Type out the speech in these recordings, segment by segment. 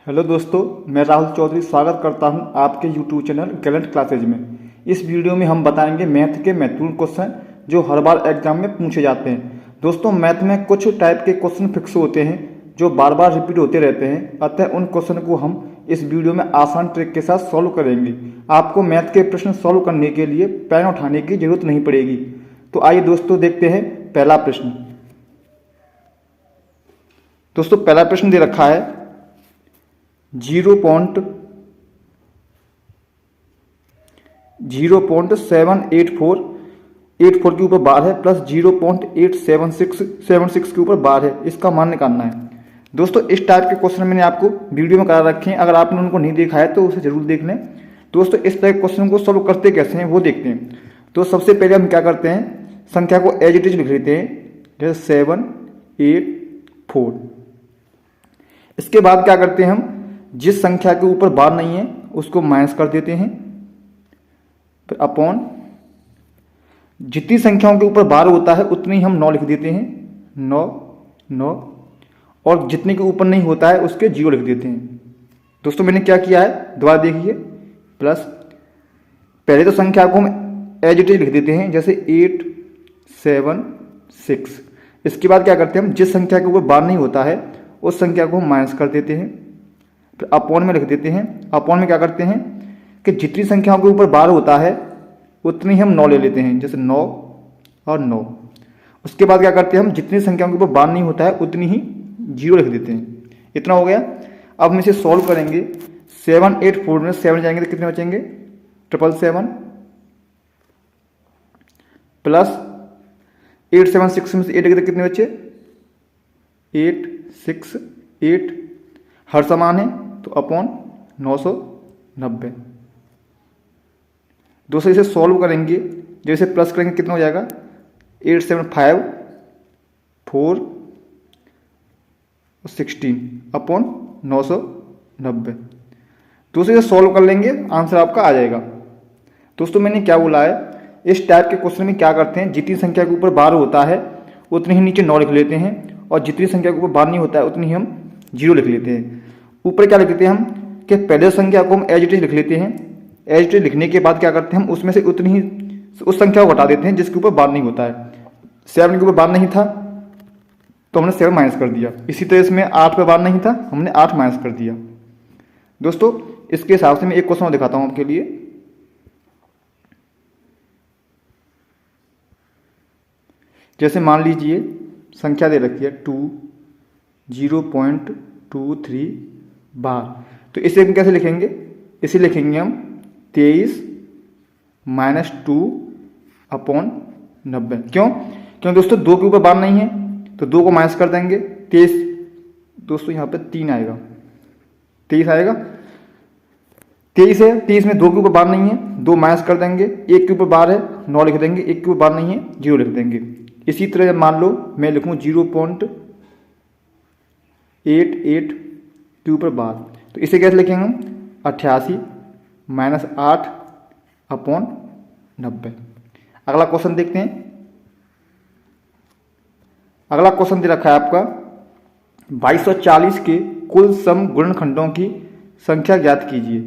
Hello दोस्तों, मैं राहुल चौधरी स्वागत करता हूं आपके यूट्यूब चैनल गैलेंट क्लासेज में। इस वीडियो में हम बताएंगे मैथ के महत्वपूर्ण क्वेश्चन जो हर बार एग्जाम में पूछे जाते हैं। दोस्तों, मैथ में कुछ टाइप के क्वेश्चन फिक्स होते हैं जो बार बार रिपीट होते रहते हैं, अतः उन क्वेश्चन को हम इस वीडियो में आसान ट्रिक के साथ सॉल्व करेंगे। आपको मैथ के प्रश्न सॉल्व करने के लिए पेन उठाने की जरूरत नहीं पड़ेगी। तो आइए दोस्तों देखते हैं पहला प्रश्न। दोस्तों, पहला प्रश्न दे रखा है 0.784 के ऊपर बार है प्लस 0.876 के ऊपर बार है, इसका मान निकालना है। दोस्तों, इस टाइप के क्वेश्चन मैंने आपको वीडियो में करा रखे हैं, अगर आपने उनको नहीं देखा है तो उसे जरूर देख लें। दोस्तों, इस टाइप के क्वेश्चन को सॉल्व करते कैसे हैं वो देखते हैं। तो सबसे पहले हम क्या करते हैं, संख्या को एज इट इज लिख लेते हैं, जैसे 7, 8, 4। इसके बाद क्या करते हैं, हम जिस संख्या के ऊपर बार नहीं है उसको माइनस कर देते हैं, फिर अपॉन जितनी संख्याओं के ऊपर बार होता है उतनी हम 9 लिख देते हैं, 9, 9, और जितने के ऊपर नहीं होता है उसके 0 लिख देते हैं। दोस्तों, मैंने क्या किया है दोबारा देखिए, प्लस पहले तो संख्या को हम एज इट इज लिख देते हैं, जैसे 8, 7, 6। इसके बाद क्या करते हैं, हम जिस संख्या के ऊपर बार नहीं होता है उस संख्या को हम माइनस कर देते हैं, फिर अपॉन में लिख देते हैं। अपॉन में क्या करते हैं कि जितनी संख्याओं के ऊपर बार होता है उतनी हम 9 ले लेते हैं, जैसे 9 और 9। उसके बाद क्या करते हैं, हम जितनी संख्याओं के ऊपर बार नहीं होता है उतनी ही 0 लिख देते हैं। इतना हो गया। अब हम इसे सॉल्व करेंगे। 7, 8, 4 में 7 जाएंगे तो कितने बचेंगे, 777, प्लस 8, 7, 6 में से 8 गए तो कितने बचे, 8, 6, 8, हर समान है तो अपॉन 990। दोस्तों, इसे सॉल्व करेंगे, जब इसे प्लस करेंगे कितना हो जाएगा, 8, 7, 5, 4, 16 अपॉन 990। दोस्तों, इसे सॉल्व कर लेंगे, आंसर आपका आ जाएगा। दोस्तों, मैंने क्या बोला है, इस टाइप के क्वेश्चन में क्या करते हैं, जितनी संख्या के ऊपर बार होता है उतनी ही नीचे 9 लिख लेते हैं, और जितनी संख्या के ऊपर बार नहीं होता है उतनी ही हम 0 लिख लेते हैं। ऊपर क्या लिख देते हैं हम कि पहले संख्या को हम एज इट इज लिख लेते हैं। एज इट इज लिखने के बाद क्या करते हैं, हम उसमें से उतनी ही उस संख्या को घटा देते हैं जिसके ऊपर बार नहीं होता है। 7 के ऊपर बार नहीं था तो हमने 7 माइनस कर दिया। इसी तरह इसमें 8 पे बार नहीं था, हमने 8 माइनस कर दिया। दोस्तों, इसके हिसाब से मैं एक क्वेश्चन और दिखाता हूं आपके लिए। जैसे मान लीजिए संख्या दे रखी है 0.23 बार, तो इसे हम कैसे लिखेंगे, इसे लिखेंगे हम 23 माइनस 2 अपॉन 90। क्यों दोस्तों, 2 के ऊपर बार नहीं है तो 2 को माइनस कर देंगे, 23। दोस्तों, यहाँ पे 3 आएगा, 23 आएगा, 23 है, 23 में 2 के ऊपर बार नहीं है, 2 माइनस कर देंगे, 1 के ऊपर बार है 9 लिख देंगे, 1 के ऊपर बार नहीं है 0 लिख देंगे। इसी तरह मान लो मैं लिखूँ 0.88 के ऊपर बार, तो इसे कैसे लिखेंगे हम, 88 माइनस 8 अपॉन 90। अगला क्वेश्चन देखते हैं। अगला क्वेश्चन दे रखा है आपका 2240 के कुल सम गुणनखंडों की संख्या ज्ञात कीजिए।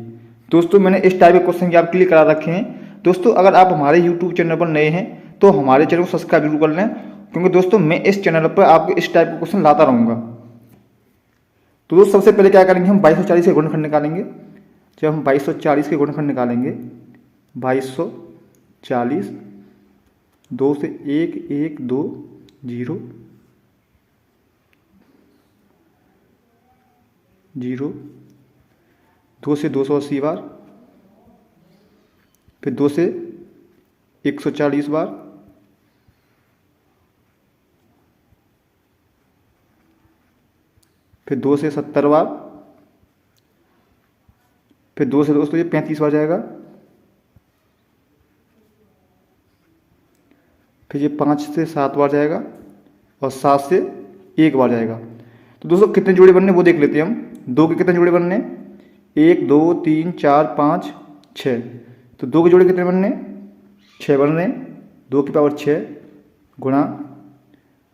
दोस्तों, मैंने इस टाइप के क्वेश्चन आपके लिए करा रखे हैं। दोस्तों, अगर आप हमारे यूट्यूब चैनल पर नए हैं तो हमारे चैनल को सब्सक्राइब जरूर कर लें, क्योंकि दोस्तों मैं इस चैनल पर आपको इस टाइप के क्वेश्चन लाता रहूँगा। तो दोस्तों, सबसे पहले क्या करेंगे, हम 2240 के गुणनखंड निकालेंगे। जब हम 2240 के गुणनखंड निकालेंगे, 2240, 2 से 1, 1, 2, 0, 0, 2 से 280 बार, फिर 2 से 140 बार, फिर 2 से 70 बार, फिर 2 से दोस्तों ये 35 बार जाएगा, फिर ये 5 से 7 बार जाएगा, और 7 से 1 बार जाएगा। तो दोस्तों, कितने जोड़े बनने वो देख लेते हैं हम। 2 के कितने जोड़े बनने, 1, 2, 3, 4, 5, 6। तो 2 के जोड़े कितने बनने, 6 बन रहे हैं। 2 की पावर 6 गुणा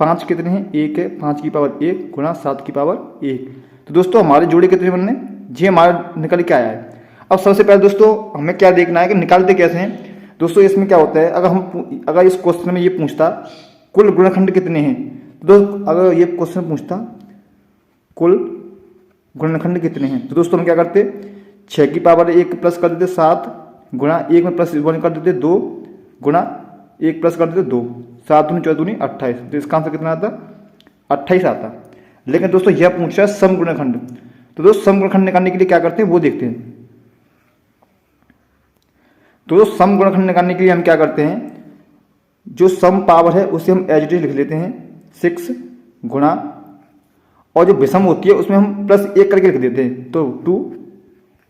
5 कितने हैं, 1 है, 5 की पावर 1 गुणा 7 की पावर 1। तो दोस्तों हमारे जोड़े कितने बनने, ये हमारा निकल के आया है। अब सबसे पहले दोस्तों हमें क्या देखना है कि निकालते कैसे हैं। दोस्तों इसमें क्या होता है, अगर इस क्वेश्चन में ये पूछता कुल गुणनखंड कितने हैं, तो अगर ये क्वेश्चन पूछता कुल गुणनखंड कितने हैं, तो दोस्तों हम क्या करते, 6 की पावर 1 प्लस कर देते 7 गुणा 1 में प्लस 1 कर देते 2 गुणा 1 प्लस कर देते 2, 7 दूनी 14 दूनी 28। तो इसका आंसर कितना आता, 28 आता। लेकिन दोस्तों यह पूछ रहा है सम गुणनखंड, तो दोस्तों सम गुणनखंड निकालने के लिए क्या करते हैं वो देखते हैं। तो सम गुणनखंड निकालने के लिए हम क्या करते हैं, जो सम पावर है उसे हम एज इट इज लिख लेते हैं 6 गुणा, और जो विषम होती है उसमें हम प्लस 1 करके लिख देते हैं, तो 2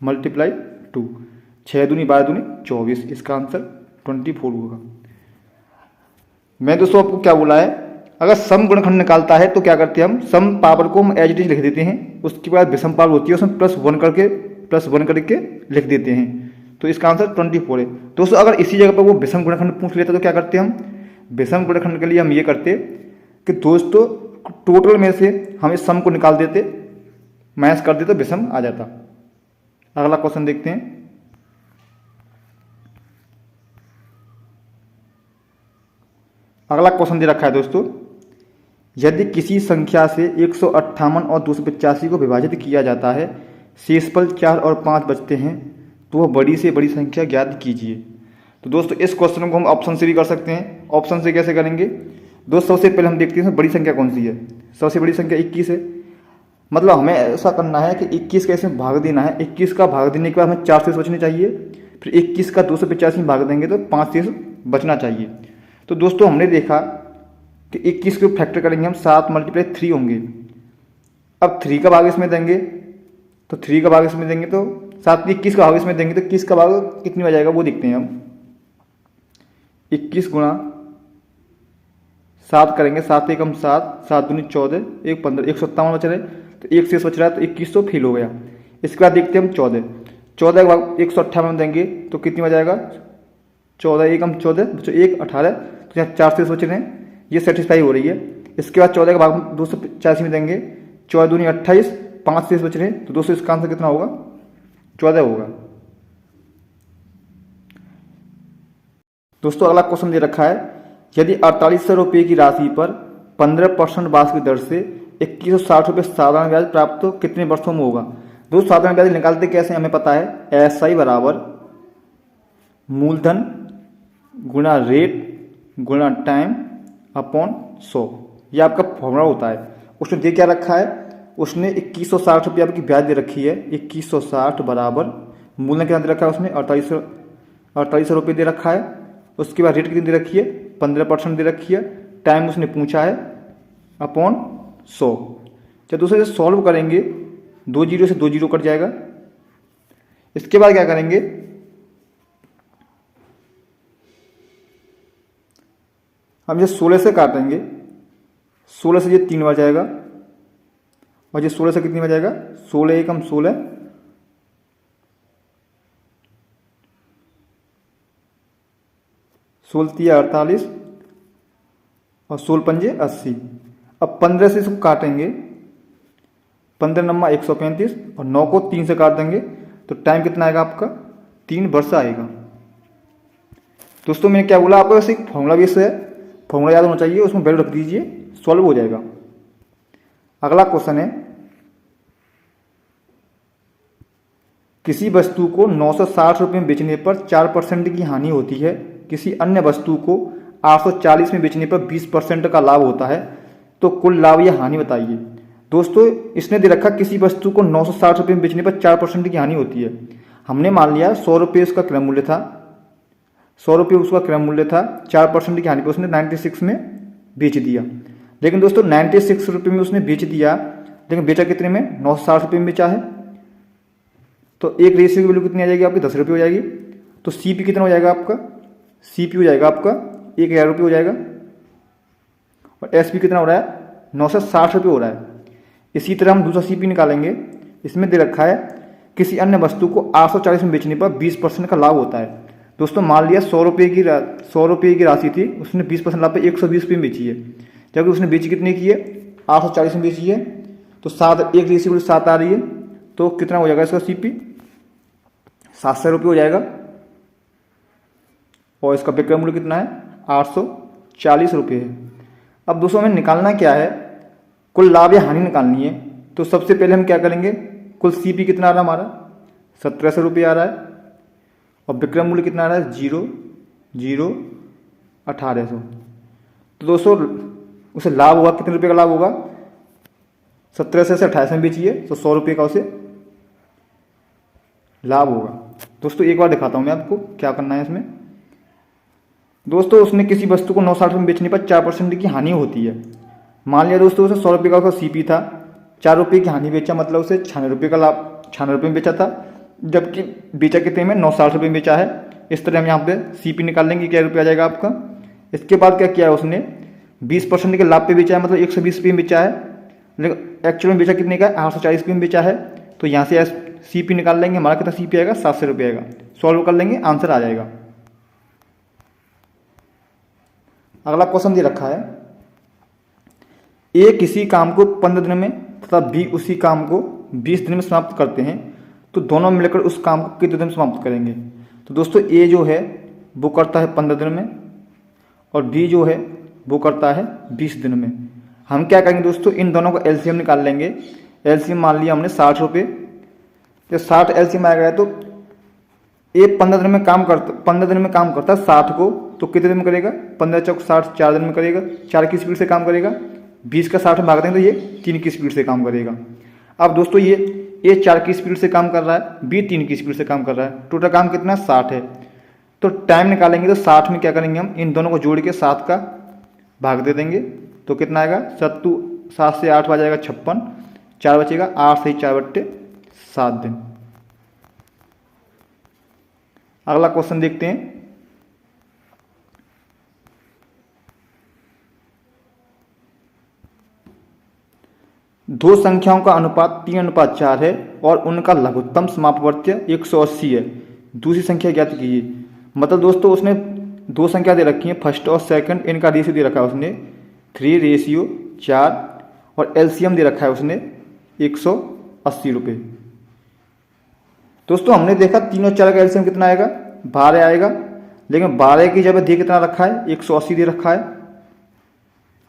मल्टीप्लाई 2, 6 दूनी 12 दूनी 24, इसका आंसर 24 होगा। मैं दोस्तों आपको क्या बोला है, अगर सम गुणनखंड निकालता है तो क्या करते हैं हम, सम पावर को हम एज इट इज लिख देते हैं, उसके बाद विषम पावर होती है उसमें प्लस 1 करके लिख देते हैं, तो इसका आंसर 24 है। दोस्तों अगर इसी जगह पर वो विषम गुणनखंड पूछ लेता तो क्या करते हम, विषम गुणनखंड के लिए हम ये करते कि दोस्तों टोटल में से हम इस सम को निकाल देते, माइनस कर देते, विषम आ जाता। अगला क्वेश्चन देखते हैं। अगला क्वेश्चन दे रखा है दोस्तों, यदि किसी संख्या से 158 और 285 को विभाजित किया जाता है, शेषफल 4 और 5 बचते हैं, तो वह बड़ी से बड़ी संख्या ज्ञात कीजिए। तो दोस्तों इस क्वेश्चन को हम ऑप्शन से भी कर सकते हैं। ऑप्शन से कैसे करेंगे दोस्तों, सबसे पहले हम देखते हैं बड़ी संख्या कौन सी है। सबसे बड़ी संख्या 21 है, मतलब हमें ऐसा करना है कि 21 का इसमें भाग देना है। 21 का भाग देने के बाद हमें 4 शेष बचने चाहिए, फिर 21 का 285 में भाग देंगे तो 5 शेष बचना चाहिए। तो दोस्तों हमने देखा कि 21 को फैक्टर करेंगे हम, 7 मल्टीप्लाई 3 होंगे। अब 3 का भाग इसमें देंगे तो 3 का भाग इसमें देंगे तो 7 21 का भाग इसमें देंगे तो 21 का भाग कितनी हो जाएगा वो देखते हैं हम। 21 गुणा 7 करेंगे, 7 एकम 7, 7 दूनी 14, 1 15, 157 बच रहे, तो 1 शेष बच रहा है, तो 21 तो फेल हो गया। इसके बाद देखते हैं हम 14 का भाग 158 देंगे तो कितनी हो जाएगा, 14 एकम 14 बच्चों 1 18, तो यहाँ 4 शेष बच रहे हैं, ये सेटिस्फाई हो रही है। इसके बाद 14 का भाग 285 में देंगे, 14 दूनी 28, 5 शेष बच रहे हैं, तो दोस्तों इसका आंसर कितना होगा, 14 होगा। दोस्तों अगला क्वेश्चन दे रखा है, यदि 4800 रुपये की राशि पर 15% ब्याज की दर से 2160 रुपये साधारण ब्याज प्राप्त तो कितने वर्षों में होगा। दोस्तों साधारण ब्याज निकालते कैसे हमें पता है, SI बराबर मूलधन गुणा रेट गुणा टाइम अपॉन 100, यह आपका फॉर्मूला होता है। उसने दे क्या रखा है, उसने 2160 रुपये आपकी ब्याज दे रखी है, 2160 बराबर मूलधन कितना दे रखा है उसने 4800 रुपये दे रखा है। उसके बाद रेट कितनी दे रखी है, 15% दे रखी है, टाइम उसने पूछा है अपॉन 100। जब दूसरे से सॉल्व करेंगे 2 जीरो से 2 जीरो कट जाएगा। इसके बाद क्या करेंगे, हम ये 16 से काटेंगे, 16 से ये 3 बार जाएगा, और ये 16 से कितनी बार जाएगा, 16 एकम 16, 16 तिया 48 और 16 पंजे 80। अब 15 से इसको काटेंगे, 15 नम्मा 135 और 9 को 3 से काट देंगे तो टाइम कितना आएगा आपका, 3 वर्ष आएगा। दोस्तों मैंने क्या बोला आपको, वैसे एक फॉर्मूला बेस है, फॉर्मूला याद होना चाहिए, उसमें वैल्यू रख दीजिए, सॉल्व हो जाएगा। अगला क्वेश्चन है, किसी वस्तु को 960 रुपये में बेचने पर 4% की हानि होती है, किसी अन्य वस्तु को 840 में बेचने पर 20% का लाभ होता है, तो कुल लाभ या हानि बताइए। दोस्तों इसने दे रखा किसी वस्तु को 960 रुपये में बेचने पर 4% की हानि होती है। हमने मान लिया 100 रुपये उसका क्रय मूल्य था, 100 रुपये उसका क्रय मूल्य था, 4% की हानि पर उसने 96 में बेच दिया। लेकिन दोस्तों 96 रुपये में उसने बेच दिया, लेकिन बेचा कितने में, 960 रुपये में बेचा है, तो एक रेशियो की वैल्यू कितनी आ जाएगी आपकी, 10 रुपये हो जाएगी। तो CP कितना हो जाएगा आपका, CP हो जाएगा आपका 1000 रुपये हो जाएगा, और SP कितना हो रहा है, 960 रुपये हो रहा है। इसी तरह हम दूसरा CP निकालेंगे, इसमें दे रखा है किसी अन्य वस्तु को 840 में बेचने पर 20% का लाभ होता है। दोस्तों मान लिया 100 रुपये की राशि थी, उसने 20% लाभ पे 120 रुपये में बेची है, जबकि उसने बेची कितने की है, 840 में बेची है, तो 7 एक रेशियो 7 आ रही है, तो कितना हो जाएगा इसका CP 700 रुपये हो जाएगा। और इसका विक्रय मूल्य कितना है 840 रुपये है। अब दोस्तों हमें निकालना क्या है, कुल लाभ या हानि निकालनी है। तो सबसे पहले हम क्या करेंगे, कुल CP कितना आ रहा है हमारा 1700 रुपये आ रहा है, और विक्रय मूल्य कितना आ रहा है 1800। तो दोस्तों उसे लाभ होगा, कितने रुपये का लाभ होगा, 1700 से 28 में बेचिए तो 100 रुपये का उसे लाभ होगा। दोस्तों एक बार दिखाता हूँ मैं आपको क्या करना है इसमें। दोस्तों उसने किसी वस्तु को 960 में बेचने पर 4% की हानि होती है। मान लिया दोस्तों उसे 100 रुपये का उसका CP था, 4 रुपये की हानि बेचा, मतलब उसे 96 रुपये का लाभ, 96 रुपये में बेचा था, जबकि बेचा कितने में 960 रुपये में बेचा है। इस तरह हम यहाँ पे CP निकाल लेंगे, क्या रुपये आ जाएगा आपका। इसके बाद क्या किया है उसने 20% के लाभ पे बेचा है, मतलब 120 रुपये में बेचा है, लेकिन एक्चुअल में बेचा कितने का 840 रुपये में बेचा है। तो यहाँ से CP निकाल लेंगे, हमारा कितना CP आएगा 700 रुपये आएगा। सॉल्व कर लेंगे, आंसर आ जाएगा। अगला क्वेश्चन दे रखा है, A किसी काम को 15 दिन में तथा B उसी काम को 20 दिन में समाप्त करते हैं, तो दोनों मिलकर उस काम को कितने दिन में समाप्त करेंगे। तो दोस्तों A जो है वो करता है 15 दिन में, और B जो है वो करता है 20 दिन में। हम क्या करेंगे दोस्तों, इन दोनों को LCM निकाल लेंगे। LCM मान लिया हमने 60 रुपये, तो 60 LCM आएगा। तो A 15 दिन में काम करता है 60 को, तो कितने दिन में करेगा 15 चौक 60, 4 दिन में करेगा, 4 की स्पीड से काम करेगा। 20 का 60 में भाग देंगे तो ये 3 की स्पीड से काम करेगा। अब दोस्तों ये A 4 की स्पीड से काम कर रहा है, B 3 की स्पीड से काम कर रहा है, टोटल काम कितना 60 है। तो टाइम निकालेंगे तो 60 में क्या करेंगे हम, इन दोनों को जोड़ के 7 का भाग दे देंगे, तो कितना आएगा 7 से 8 बच जाएगा 56, 4 बचेगा, 8 से 4 बट्टे 7 दिन। अगला क्वेश्चन देखते हैं। दो संख्याओं का अनुपात 3:4 है और उनका लघुत्तम समापवर्त्य 180 है, दूसरी संख्या ज्ञात कीजिए। मतलब दोस्तों उसने दो संख्या दे रखी है, फर्स्ट और सेकंड, इनका रेशियो दे रखा है उसने 3:4, और LCM दे रखा है उसने 180 रुपये। दोस्तों हमने देखा 3 और 4 का LCM कितना आएगा 12 आएगा, लेकिन 12 की जगह दे कितना रखा है 180 दे रखा है,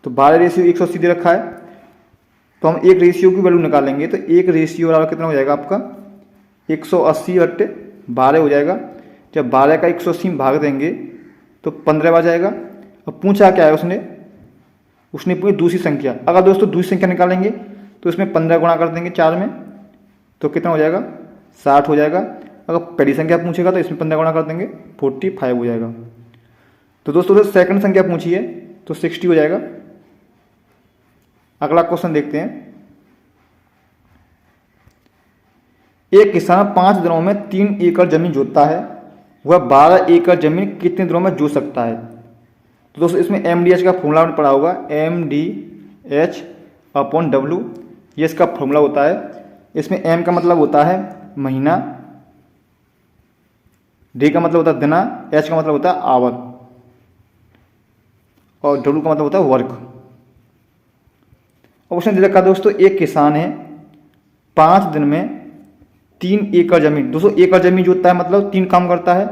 तो 12:180 दे रखा है। तो हम एक रेशियो की वैल्यू निकालेंगे, तो एक रेशियो बराबर कितना हो जाएगा आपका 180/12 हो जाएगा। जब 12 का 180 में भाग देंगे तो 15 आ जाएगा। अब पूछा क्या है उसने पूरी दूसरी संख्या। अगर दोस्तों दूसरी संख्या निकालेंगे तो इसमें 15 गुणा कर देंगे 4 में, तो कितना हो जाएगा 60 हो जाएगा। अगर पहली संख्या पूछेगा तो इसमें 15 गुणा कर देंगे 45 हो जाएगा। तो दोस्तों सेकंड संख्या पूछी है तो 60 हो जाएगा। अगला क्वेश्चन देखते हैं। एक किसान 5 दिनों में 3 एकड़ जमीन जोतता है, वह 12 एकड़ जमीन कितने दिनों में जोत सकता है। तो दोस्तों इसमें MDH का फॉर्मूला आपने पढ़ा होगा, MDH/W, ये इसका फॉर्मूला होता है। इसमें M का मतलब होता है महीना, D का मतलब होता है दिना, H का मतलब होता है आवर, और W का मतलब होता है वर्क। ऑप्शन दे रखा दोस्तों, एक किसान है 5 दिन में 3 एकड़ जमीन, दोस्तों एकड़ जमीन जोतता है मतलब 3 काम करता है,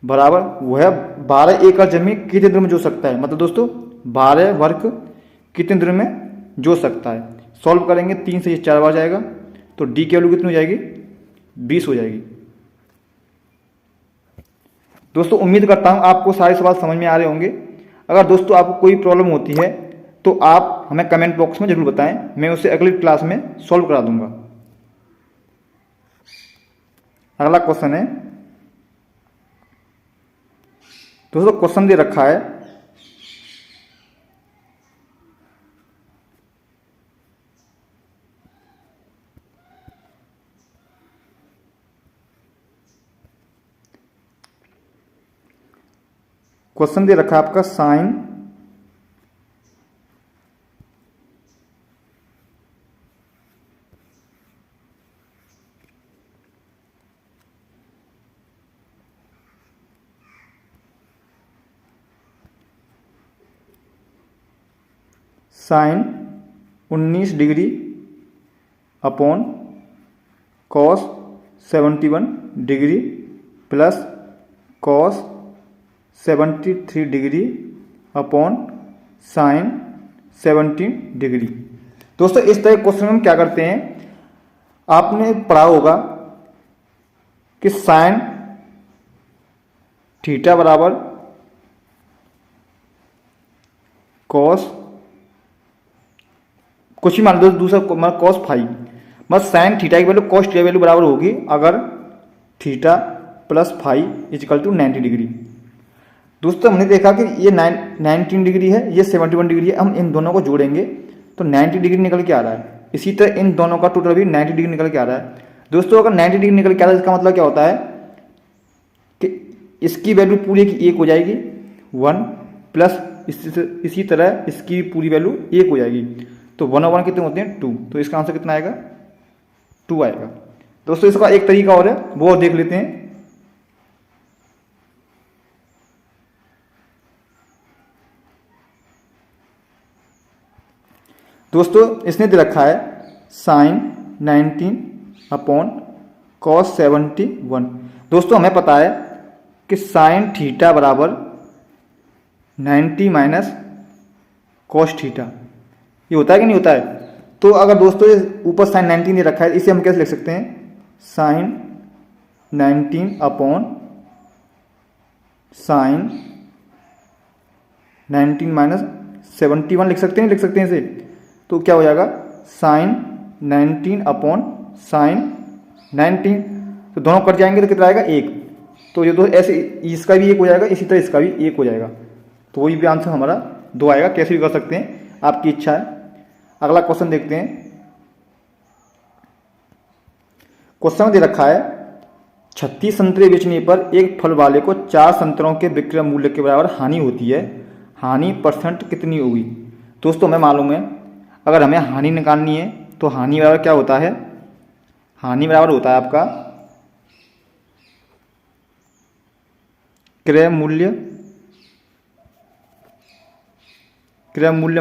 बराबर वह 12 एकड़ जमीन कितने दिन में जोत सकता है। मतलब दोस्तों 12 वर्क कितने दिन में जोत सकता है। सॉल्व करेंगे, 3 से 4 बार जाएगा, तो D की वैल्यू कितनी हो जाएगी 20 हो जाएगी। दोस्तों उम्मीद करता हूँ आपको सारे सवाल समझ में आ रहे होंगे। अगर दोस्तों आपको कोई प्रॉब्लम होती है तो आप हमें कमेंट बॉक्स में जरूर बताएं, मैं उसे अगली क्लास में सॉल्व करा दूंगा। अगला क्वेश्चन है दोस्तों, क्वेश्चन दे रखा है आपका sine sine 19 degree upon cos 71 degree plus cos 73 degree upon sine 17 degree. दोस्तों इस तरह के क्वेश्चन में हम क्या करते हैं, आपने पढ़ा होगा कि साइन थीटा बराबर कॉस कुछ भी मान लो, दूसरा मतलब कॉस फाइव, मतलब साइन थीटा की वैल्यू कॉस थीटा की वैल्यू बराबर होगी अगर theta plus five equal to 90 degree. दोस्तों हमने देखा कि ये 19 डिग्री है, ये 71 डिग्री है, हम इन दोनों को जोड़ेंगे तो 90 डिग्री निकल के आ रहा है। इसी तरह इन दोनों का टोटल भी 90 डिग्री निकल के आ रहा है। दोस्तों अगर 90 डिग्री निकल के आ रहा है इसका मतलब क्या होता है कि इसकी वैल्यू पूरी की 1 हो जाएगी 1 प्लस इसी तरह इसकी पूरी वैल्यू 1 हो जाएगी, तो 1 और 1 कितने होते हैं 2, तो इसका आंसर कितना आएगा 2 आएगा। दोस्तों इसका एक तरीका और है वो और देख लेते हैं। दोस्तों इसने दे रखा है साइन 19 अपॉन कॉस 71। दोस्तों हमें पता है कि साइन थीटा बराबर 90 माइनस कॉस थीटा, ये होता है कि नहीं होता है। तो अगर दोस्तों ऊपर साइन 19 दे रखा है, इसे हम कैसे लिख सकते हैं, साइन 19 अपॉन साइन 19 माइनस 71 लिख सकते हैं, लिख सकते हैं इसे। तो क्या हो जाएगा साइन 19 अपॉन साइन 19, तो दोनों कट जाएंगे तो कितना आएगा 1, तो ये तो ऐसे इसका भी 1 हो जाएगा, इसी तरह इसका भी 1 हो जाएगा, तो वही भी आंसर हमारा 2 आएगा। कैसे भी कर सकते हैं, आपकी इच्छा है। अगला क्वेश्चन देखते हैं। क्वेश्चन में दे रखा है 36 संतरे बेचने पर एक फल वाले को 4 संतरों के विक्रय मूल्य के बराबर हानि होती है, हानि % कितनी होगी। दोस्तों हमें मालूम है अगर हमें हानि निकालनी है तो हानि बराबर क्या होता है, हानि बराबर होता है आपका क्रय मूल्य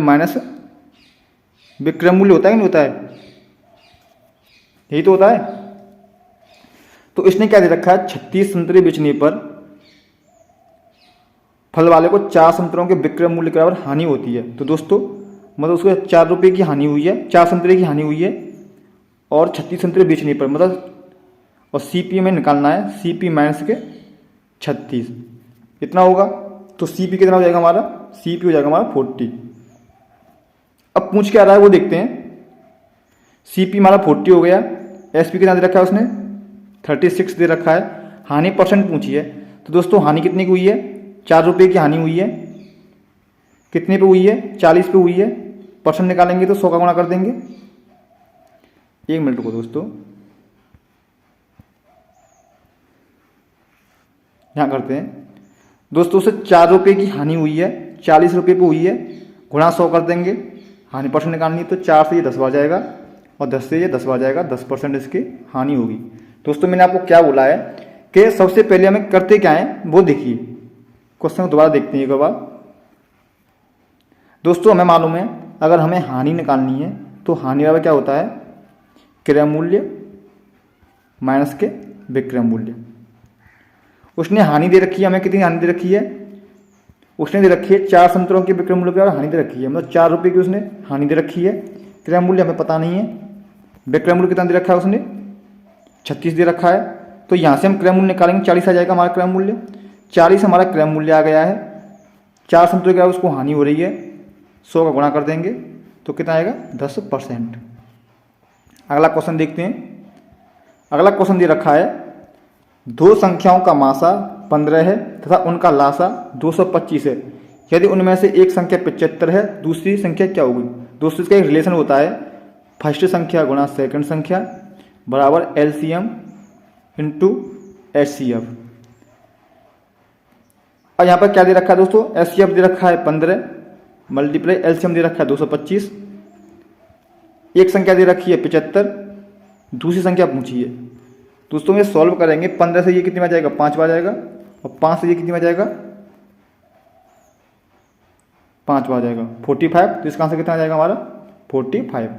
माइनस विक्रय मूल्य होता है कि नहीं होता है, यही तो होता है। तो इसने क्या दे रखा है 36 संतरे बेचने पर फल वाले को 4 संतरों के विक्रय मूल्य के बराबर हानि होती है। तो दोस्तों मतलब उसको 4 रुपये की हानि हुई है, 4 संतरे की हानि हुई है और 36 संतरे बेचने पर, मतलब और CP में निकालना है, CP माइनस के 36 इतना होगा, तो CP कितना हो जाएगा हमारा, CP हो जाएगा हमारा 40। अब पूछ क्या रहा है वो देखते हैं। CP हमारा 40 हो गया, SP कितना दे रखा है उसने 36 दे रखा है, हानि % पूछी है। तो दोस्तों हानि कितने की हुई है, 4 रुपये की हानि हुई है, कितने पे हुई है 40 पे हुई है, % निकालेंगे तो 100 का गुणा कर देंगे। 1 मिनट को दोस्तों यहाँ करते हैं। दोस्तों उसे 4 रुपये की हानि हुई है, 40 रुपये पे हुई है, गुणा 100 कर देंगे, हानि % निकालनी तो 4 से ये 10 बार जाएगा और 10 से ये 10 बार जाएगा, 10% इसकी हानि होगी। दोस्तों मैंने आपको क्या बोला है कि सबसे पहले हमें करते क्या है वो देखिए, क्वेश्चन को दोबारा देखते हैं एक बार। दोस्तों हमें मालूम है अगर हमें हानि निकालनी है तो हानि बराबर क्या होता है क्रय मूल्य माइनस के विक्रय मूल्य। उसने हानि दे रखी है, हमें कितनी हानि दे रखी है, उसने दे रखी है 4 संतरों के विक्रय मूल्य के बराबर हानि दे रखी है, मतलब 4 रुपये की उसने हानि दे रखी है। क्रय मूल्य हमें पता नहीं है, विक्रय मूल्य कितना दे रखा है उसने 36 दे रखा है, तो यहाँ से हम क्रय मूल्य निकालेंगे 40 आ जाएगा हमारा क्रय मूल्य, 40 हमारा क्रय मूल्य आ गया है। 4 संतरों के बराबर उसको हानि हो रही है, 100 का गुणा कर देंगे तो कितना आएगा 10%। अगला क्वेश्चन देखते हैं। अगला क्वेश्चन दे रखा है 2 संख्याओं का मासा 15 है तथा उनका लासा 225 है, यदि उनमें से एक संख्या 75 है दूसरी संख्या क्या होगी। दोस्तों इसका एक रिलेशन होता है फर्स्ट संख्या गुणा सेकंड संख्या बराबर LCM इंटू HCF। और यहाँ पर क्या दे रखा है दोस्तों, HCF दे रखा है 15 मल्टीप्लाई LCM दे रखा है 225, एक संख्या दे रखी है 75, दूसरी संख्या पूछी है। दोस्तों ये सॉल्व करेंगे, 15 से ये कितनी में जाएगा 5 बार जाएगा और 5 से ये कितनी में जाएगा 5 बार जाएगा 45, तो इसका आंसर कितना आ जाएगा हमारा 45।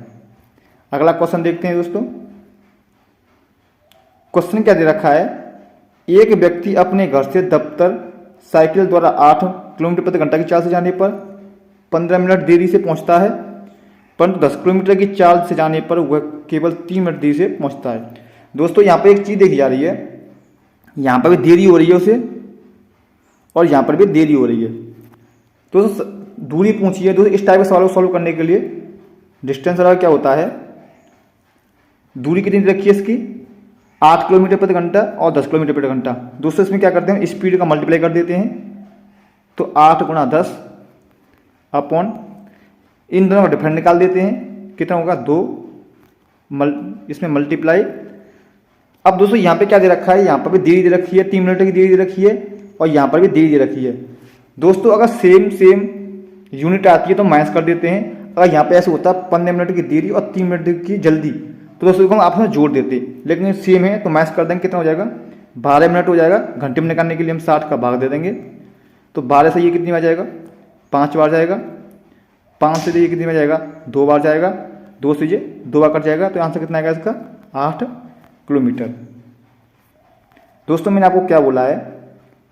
अगला क्वेश्चन देखते हैं दोस्तों। क्वेश्चन क्या दे रखा है, एक व्यक्ति अपने घर से दफ्तर साइकिल द्वारा 8 किलोमीटर प्रति घंटा की चाल से जाने पर 15 मिनट देरी से पहुंचता है, परंतु 10 किलोमीटर की चाल से जाने पर वह केवल 3 मिनट देरी से पहुंचता है। दोस्तों यहाँ पे एक चीज़ देखी जा रही है, यहाँ पर भी देरी हो रही है उसे और यहाँ पर भी देरी हो रही है। तो दूरी पूछी है। दोस्तों इस टाइप के सवालों को सॉल्व करने के लिए डिस्टेंस बराबर क्या होता है, दूरी कितनी रखी है इसकी 8 किलोमीटर प्रति घंटा और 10 किलोमीटर प्रति घंटा। दोस्तों इसमें क्या करते हैं, स्पीड का मल्टीप्लाई कर देते हैं, तो 8 गुणा 10 अपॉन इन दोनों का डिफरेंस निकाल देते हैं, कितना होगा 2 इसमें मल्टीप्लाई। अब दोस्तों यहाँ पे क्या दे रखा है, यहाँ पर भी देरी दे रखी है, 3 मिनट की देरी दे रखी है और यहाँ पर भी देरी दे रखी है। दोस्तों अगर सेम यूनिट आती है तो माइनस कर देते हैं। अगर यहाँ पे ऐसे होता है 15 मिनट की देरी और 3 मिनट की जल्दी, तो दोस्तों को हम आपस में जोड़ देते, लेकिन सेम है तो माइनस कर देंगे, कितना हो जाएगा 12 मिनट हो जाएगा। घंटे में निकालने के लिए हम 60 का भाग दे देंगे, तो 12 से ये कितनी बार जाएगा 5 बार जाएगा, 5 से ये कितनी बार जाएगा 2 बार जाएगा, 2 से ये 2 बार कट जाएगा, तो आंसर कितना आएगा इसका 8 किलोमीटर। दोस्तों मैंने आपको क्या बोला है,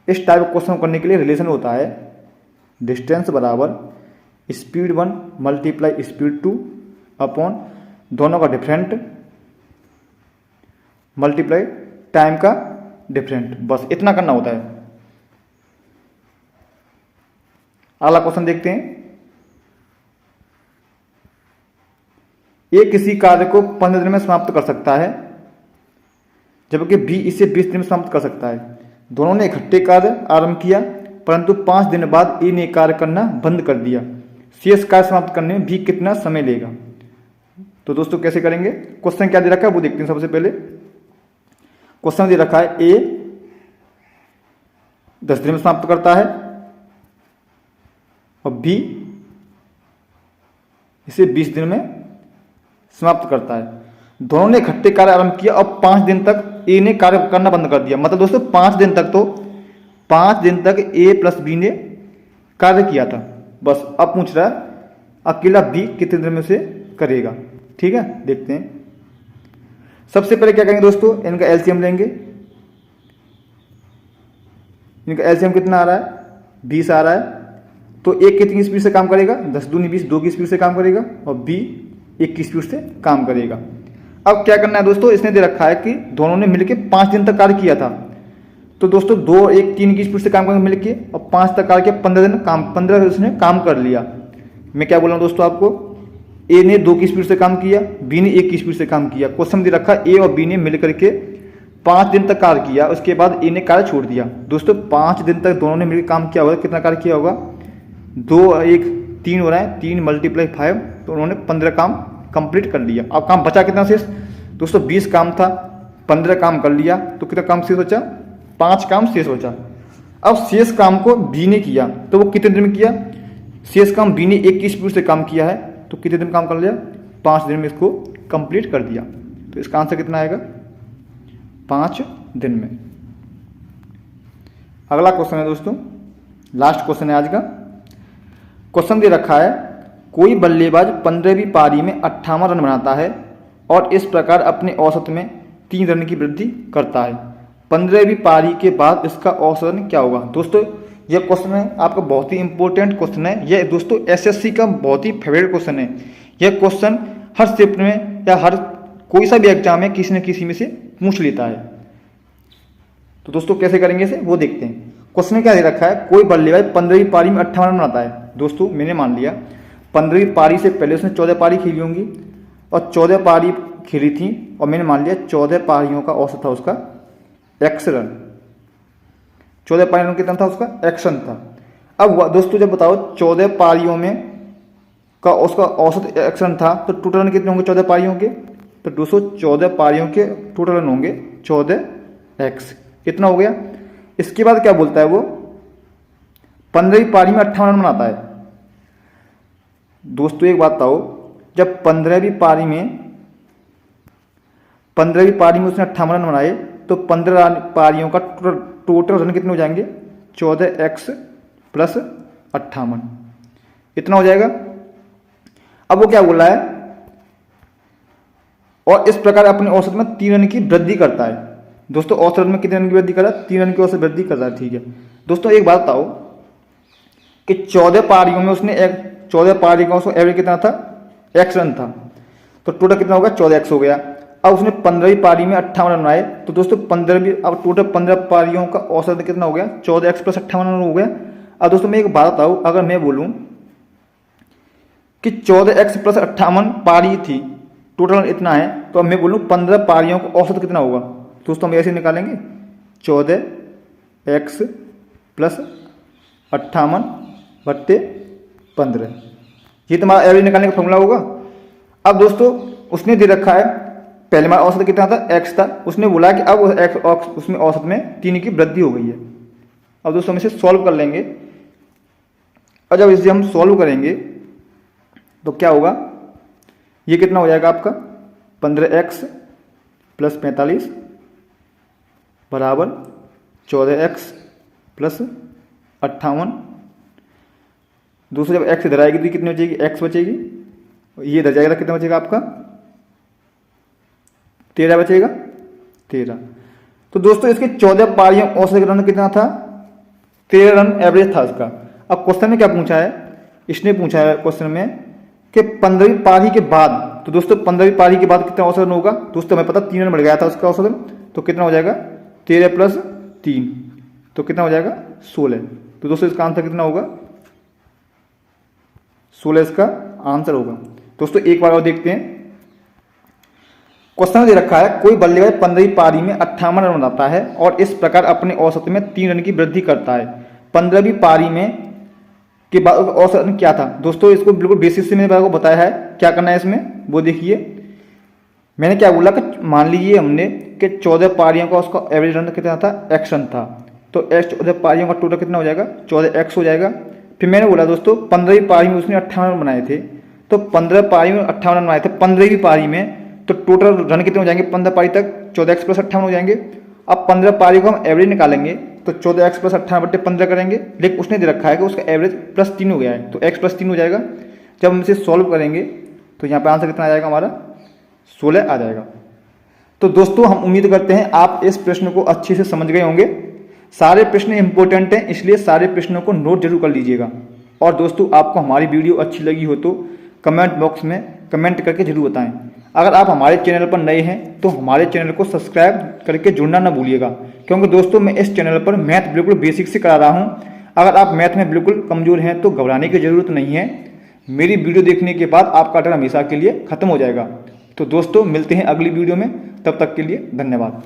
इस टाइप ऑफ क्वेश्चन करने के लिए रिलेशन होता है डिस्टेंस बराबर स्पीड 1 मल्टीप्लाई स्पीड 2 अपॉन दोनों का डिफरेंट मल्टीप्लाई टाइम का डिफरेंट, बस इतना करना होता है। अगला क्वेश्चन देखते हैं, ए किसी कार्य को 15 दिन में समाप्त कर सकता है जबकि बी इसे 20 दिन में समाप्त कर सकता है। दोनों ने इकट्ठे कार्य आरंभ किया, परंतु 5 दिन बाद ए ने कार्य करना बंद कर दिया। शेष कार्य समाप्त करने में बी कितना समय लेगा। तो दोस्तों कैसे करेंगे, क्वेश्चन क्या दे रखा है वो देखते हैं। सबसे पहले क्वेश्चन दे रखा है ए 10 दिन में समाप्त करता है और बी इसे 20 दिन में समाप्त करता है। दोनों ने इकट्ठे कार्य आरंभ किया और 5 दिन तक ए ने कार्य करना बंद कर दिया। मतलब दोस्तों 5 दिन तक ए प्लस बी ने कार्य किया था। बस अब पूछ रहा है अकेला बी कितने दिन में से करेगा। ठीक है, देखते हैं। सबसे पहले क्या करेंगे दोस्तों, इनका एलसीएम लेंगे। इनका एलसीएम कितना आ रहा है 20 आ रहा है, तो एक कितनी स्पीड से काम करेगा 10 दूनी 20, 2 की स्पीड से काम करेगा और बी 1 की स्पीड से काम करेगा। अब क्या करना है दोस्तों, इसने दे रखा है कि दोनों ने मिलकर 5 दिन तक कार्य किया था, तो दोस्तों 2 1 3 की स्पीड से काम करेंगे मिलके और 5 तक कार्य किया, 15 दिन काम 15 दिन उसने काम कर लिया। मैं क्या बोल रहा हूँ दोस्तों आपको, ए ने 2 की स्पीड से काम किया, बी ने 1 की स्पीड से काम किया। क्वेश्चन दे रखा ए और बी ने मिलकर के 5 दिन तक कार्य किया, उसके बाद ए ने कार्य छोड़ दिया। दोस्तों 5 दिन तक दोनों ने मिलकर काम किया होगा, कितना कार्य किया होगा 2 1 3 हो रहा है, 3 मल्टीप्लाई 5, तो उन्होंने 15 काम कंप्लीट कर लिया। अब काम बचा कितना शेष दोस्तों, 20 काम था, 15 काम कर लिया, तो कितना काम शेष बचा 5 काम शेष बचा। अब शेष काम को बी ने किया, तो वो कितने दिन में किया, शेष काम बी ने 1 की स्पीड से काम किया है, तो कितने दिन में काम कर लिया 5 दिन में इसको कंप्लीट कर दिया। तो इसका आंसर कितना आएगा 5 दिन में। अगला क्वेश्चन है दोस्तों, लास्ट क्वेश्चन है आज का। क्वेश्चन दे रखा है कोई बल्लेबाज 15वीं पारी में 58 रन बनाता है और इस प्रकार अपने औसत में 3 रन की वृद्धि करता है। 15वीं पारी के बाद इसका औसत रन क्या होगा। दोस्तों यह क्वेश्चन है आपका बहुत ही इंपॉर्टेंट क्वेश्चन है। यह दोस्तों एसएससी का बहुत ही फेवरेट क्वेश्चन है। यह क्वेश्चन हर शिफ्ट में या हर कोई सा भी एग्जाम में किसी न किसी में से पूछ लेता है। तो दोस्तों कैसे करेंगे इसे वो देखते हैं। क्वेश्चन में क्या दे रखा है, कोई बल्लेबाज 15वीं पारी में 58 रन बनाता है। दोस्तों मैंने मान लिया 15वीं पारी से पहले उसने 14 पारी खेली होंगी और 14 पारी खेली थी और मैंने मान लिया 14 पारियों का औसत था उसका x रन। 14 पारियों कितना था उसका x रन था। अब दोस्तों जब बताओ 14 पारियों में का उसका औसत x रन था, तो टोटल रन कितने होंगे 14 पारियों के, तो 214 पारियों के टोटल रन होंगे 14x। कितना हो गया। इसके बाद क्या बोलता है वो 15वीं पारी में 58 रन बनाता है। दोस्तों एक बात बताओ, जब 15वीं पारी में उसने 58 रन बनाए तो 15 पारियों का टोटल रन कितने हो जाएंगे 14x प्लस 58, इतना हो जाएगा। अब वो क्या बोल रहा है, और इस प्रकार अपने औसत में 3 रन की वृद्धि करता है। दोस्तों औसत रन में कितने रन की वृद्धि कर रहा है? 3 रन की औसत वृद्धि कर रहा है। ठीक है दोस्तों, एक बात बताओ कि 14 पारियों में उसने 14 पारी का उसको एवरेज कितना था? x रन था। तो टोटल कितना होगा? 14x हो गया। अब उसने 15वीं पारी में 58 रन बनाए, तो दोस्तों 15वीं, अब टोटल 15 पारियों का औसत कितना हो गया? 14x प्लस 58 रन हो गया। अब दोस्तों मैं एक बात बताऊँ, अगर मैं बोलूँ कि 14x प्लस 58 पारी थी, टोटल इतना है, तो अब मैं बोलूँ 15 पारियों का औसत कितना होगा? दोस्तों हम ऐसे निकालेंगे 14x प्लस 58 बट्टे 15, ये तुम्हारा एवरेज निकालने का फॉर्मूला होगा। अब दोस्तों उसने दे रखा है, पहले हमारा औसत कितना था? x था। उसने बोला कि अब उसमें औसत में 3 की वृद्धि हो गई है। अब दोस्तों हम इसे सॉल्व कर लेंगे, और जब इसे हम सॉल्व करेंगे तो क्या होगा? ये कितना हो जाएगा आपका? 15x प्लस 45 बराबर 14x प्लस 58। दूसरी जब x इधर आएगी तो कितनी बचेगी? x बचेगी। ये इधर जाएगा तो कितना बचेगा आपका? 13 बचेगा, 13। तो दोस्तों इसके 14 पारियों औसत रन कितना था? 13 रन एवरेज था उसका। अब क्वेश्चन में क्या पूछा है? इसने पूछा है क्वेश्चन में कि 15वीं पारी के बाद, तो दोस्तों 15वीं पारी के बाद कितना औसत रन होगा? दोस्तों हमें पता 3 रन बढ़ गया था उसका औसत रन, तो कितना हो जाएगा? 13 प्लस 3, तो कितना हो जाएगा? 16। तो दोस्तों इसका आंसर कितना होगा? 16 इसका आंसर होगा। दोस्तों एक बार और देखते हैं, क्वेश्चन दे रखा है कोई बल्लेबाज 15वीं पारी में 58 रन बनाता है और इस प्रकार अपने औसत में 3 रन की वृद्धि करता है। 15वीं पारी में के बाद औसत रन क्या था? दोस्तों इसको बिल्कुल बेसिक से मैंने आपको बताया है, क्या करना है इसमें वो देखिए। मैंने क्या बोला कि मान लीजिए हमने कि 14 पारियों का उसका एवरेज रन कितना था? x रन था, तो 14 पारियों का टोटल कितना हो जाएगा? 14x हो जाएगा। फिर मैंने बोला दोस्तों 15वीं पारी में उसने 58 रन बनाए थे, तो 15 पारी में 58 रन बनाए थे 15वीं पारी में, तो टोटल रन कितने हो जाएंगे 15 पारी तक? 14x प्लस 58 हो जाएंगे। अब 15 पारी को हम एवरेज निकालेंगे तो 14x प्लस 58 बट्टे 15 करेंगे, लेकिन उसने दे रखा है कि उसका एवरेज प्लस 3 हो गया है, तो x प्लस 3 हो जाएगा। जब हम इसे सॉल्व करेंगे तो यहाँ पे आंसर कितना आ जाएगा हमारा? 16 आ जाएगा। तो दोस्तों हम उम्मीद करते हैं आप इस प्रश्न को अच्छे से समझ गए होंगे। सारे प्रश्न इंपॉर्टेंट हैं, इसलिए सारे प्रश्नों को नोट जरूर कर लीजिएगा। और दोस्तों आपको हमारी वीडियो अच्छी लगी हो तो कमेंट बॉक्स में कमेंट करके जरूर बताएं। अगर आप हमारे चैनल पर नए हैं तो हमारे चैनल को सब्सक्राइब करके जुड़ना ना भूलिएगा, क्योंकि दोस्तों मैं इस चैनल पर मैथ बिल्कुल बेसिक से करा रहा हूं। अगर आप मैथ में बिल्कुल कमज़ोर हैं तो घबराने की ज़रूरत नहीं है, मेरी वीडियो देखने के बाद आपका डर हमेशा के लिए खत्म हो जाएगा। तो दोस्तों मिलते हैं अगली वीडियो में, तब तक के लिए धन्यवाद।